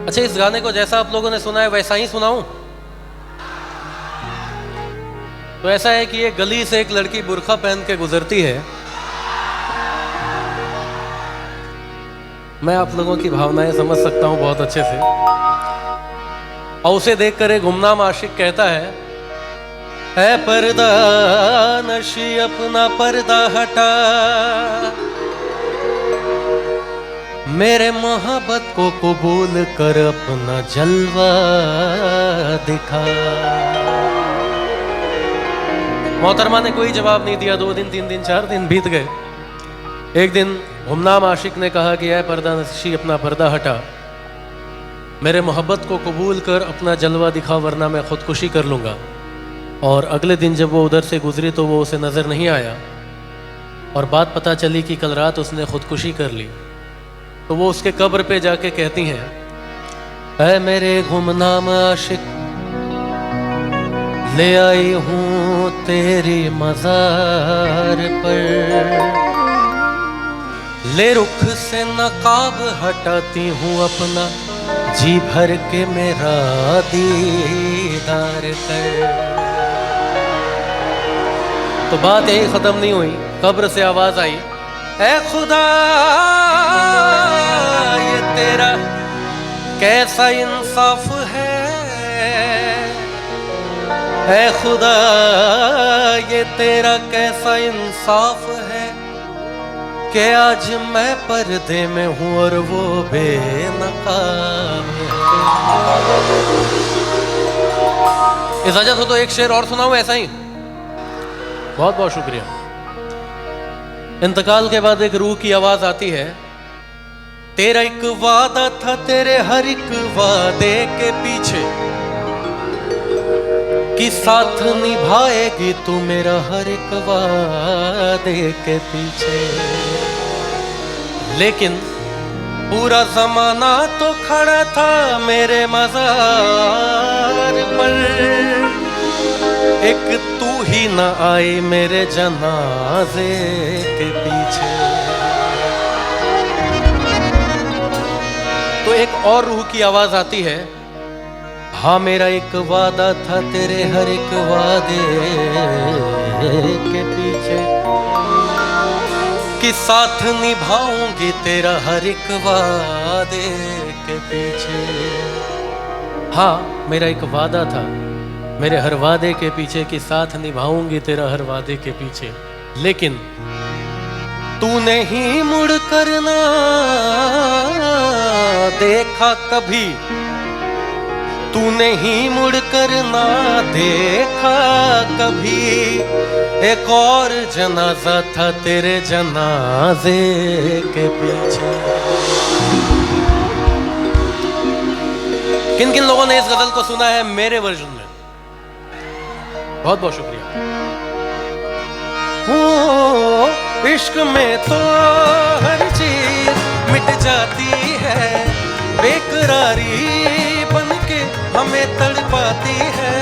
अच्छा, इस गाने को जैसा आप लोगों ने सुना है वैसा ही सुनाऊं? तो ऐसा है कि एक गली से एक लड़की बुर्खा पहन के गुजरती है। मैं आप लोगों की भावनाएं समझ सकता हूं बहुत अच्छे से। और उसे देखकर एक गुमनाम आशिक कहता है पर्दा नशी अपना पर्दा हटा, मेरे मोहब्बत को कबूल कर अपना जलवा दिखा। मोहतरमा ने कोई जवाब नहीं दिया। 2 दिन 3 दिन 4 दिन बीत गए। एक दिन गुमनाम आशिक ने कहा कि ऐ पर्दा नशी अपना पर्दा हटा, मेरे मोहब्बत को कबूल कर अपना जलवा दिखा वरना मैं खुदकुशी कर लूँगा। और अगले दिन जब वो उधर से गुजरी तो वो उसे नज़र नहीं आया और बात पता चली कि कल रात उसने खुदकुशी कर ली। तो वो उसके कब्र पे जाके कहती हैं, ऐ मेरे गुमनाम आशिक, ले आई हूँ तेरी मज़ार पर, ले रुख से नकाब हटाती हूँ अपना, जी भर के मेरा दीदार कर। तो बात यही खत्म नहीं हुई। कब्र से आवाज आई, ऐ खुदा ये तेरा कैसा इंसाफ है, ऐ खुदा ये तेरा कैसा इंसाफ है कि आज मैं पर्दे में हूं और वो बेनकाब है। इजाजत हो तो एक शेर और सुनाऊं ऐसा ही? बहुत बहुत शुक्रिया। इंतकाल के बाद एक रूह की आवाज आती है, तेरा एक वादा था तेरे हर एक वादे के पीछे, कि साथ निभाएगी तू मेरा हर एक वादे के पीछे। लेकिन पूरा जमाना तो खड़ा था मेरे मज़ार पर, एक तू ही ना आई मेरे जनाजे के पीछे। तो एक और रूह की आवाज आती है, हाँ मेरा एक वादा था तेरे हर एक वादे के पीछे, कि साथ निभाऊंगी तेरा हर एक वादे के पीछे। हाँ मेरा एक वादा था मेरे हर वादे के पीछे, कि साथ निभाऊंगी तेरा हर वादे के पीछे। लेकिन तूने ही मुड़ कर ना देखा कभी, तूने ही मुड़ कर ना देखा कभी, एक और जनाजा था तेरे जनाजे के पीछे। किन किन लोगों ने इस गजल को सुना है मेरे वर्जन में? बहुत बहुत शुक्रिया। हो इश्क में तो हर चीज मिट जाती है, बेकरारी बन के हमें तड़पाती है।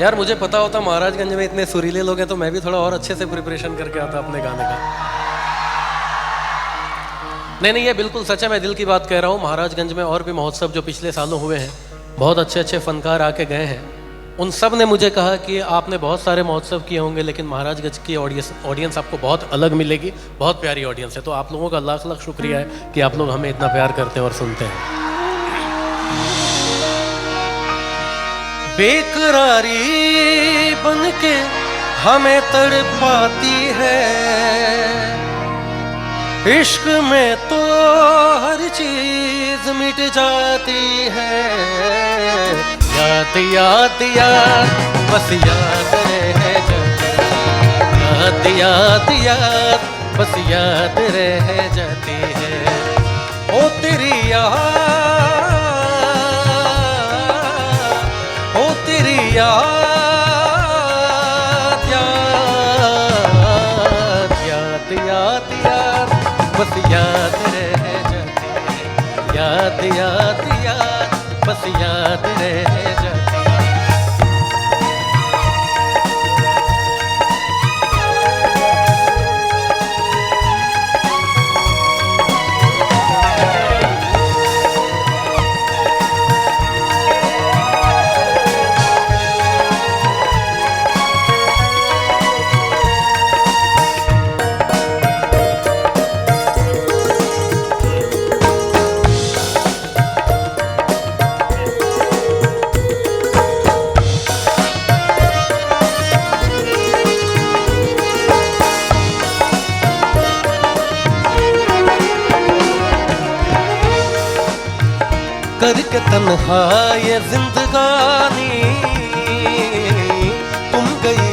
यार मुझे पता होता महाराजगंज में इतने सुरीले लोग हैं तो मैं भी थोड़ा और अच्छे से प्रिपरेशन करके आता अपने गाने का। नहीं ये बिल्कुल सच है, मैं दिल की बात कह रहा हूँ। महाराजगंज में और भी महोत्सव जो पिछले सालों हुए हैं, बहुत अच्छे अच्छे फनकार आके गए हैं। उन सब ने मुझे कहा कि आपने बहुत सारे महोत्सव किए होंगे लेकिन महाराजगंज की ऑडियंस आपको बहुत अलग मिलेगी, बहुत प्यारी ऑडियंस है। तो आप लोगों का लाख लाख शुक्रिया है कि आप लोग हमें इतना प्यार करते हैं और सुनते हैं। बेकरारी बन के हमें तड़पाती है, इश्क में तो हर चीज मिट जाती है। याद याद याद बस याद रह जाती, याद याद याद बस याद रह जाती है। ओ तेरी याद, ओ तेरी याद, याद याद याद याद बस याद रह जाती है। याद याद याद बस याद रह जाती है। करके तन्हा ये जिंदगानी, तुम गई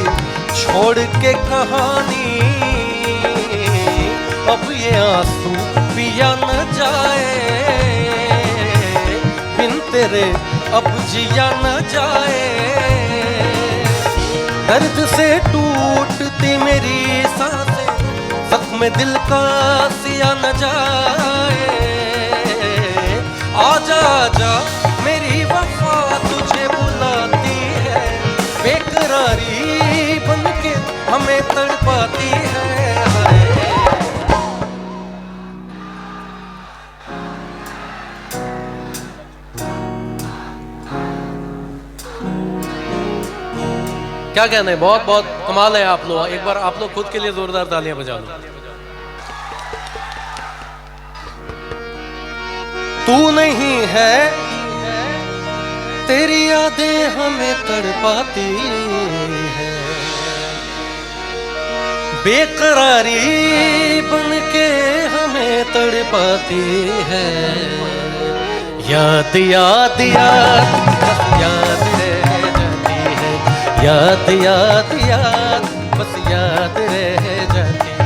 छोड़ के कहानी। अब ये आंसू पिया न जाए, बिन तेरे अब जिया न जाए। दर्द से टूटती मेरी सांसें, जख्म दिल का सिया न जाए। आजा आजा मेरी वफा तुझे बुलाती है, बेकरारी बनके हमें तड़पाती है। क्या कहना है, बहुत बहुत कमाल है आप लोग। एक बार आप लोग खुद के लिए जोरदार तालियां बजा लो। तू नहीं है, तेरी यादें हमें तड़पाती है, बेकरारी बनके हमें तड़पाती है। याद याद याद बस याद रह जाती है, याद याद याद बस याद रह जाती है।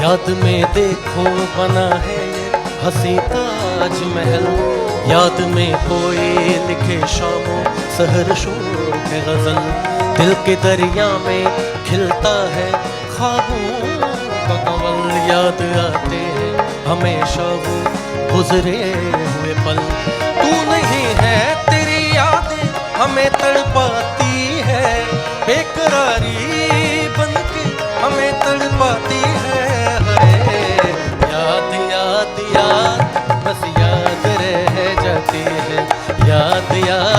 याद में देखो बना है हंसी ताजमहल, याद में कोई लिखे शामों सहर शोक गजल। दिल के दरिया में खिलता है ख्वाबों का कमल, याद आते हैं हमेशा वो गुजरे हुए पल। तू नहीं है, तेरी यादें हमें तड़पाती है, बेकरारी बनके हमें तड़पाती है। याद याद याद बस याद रह जाती है, याद याद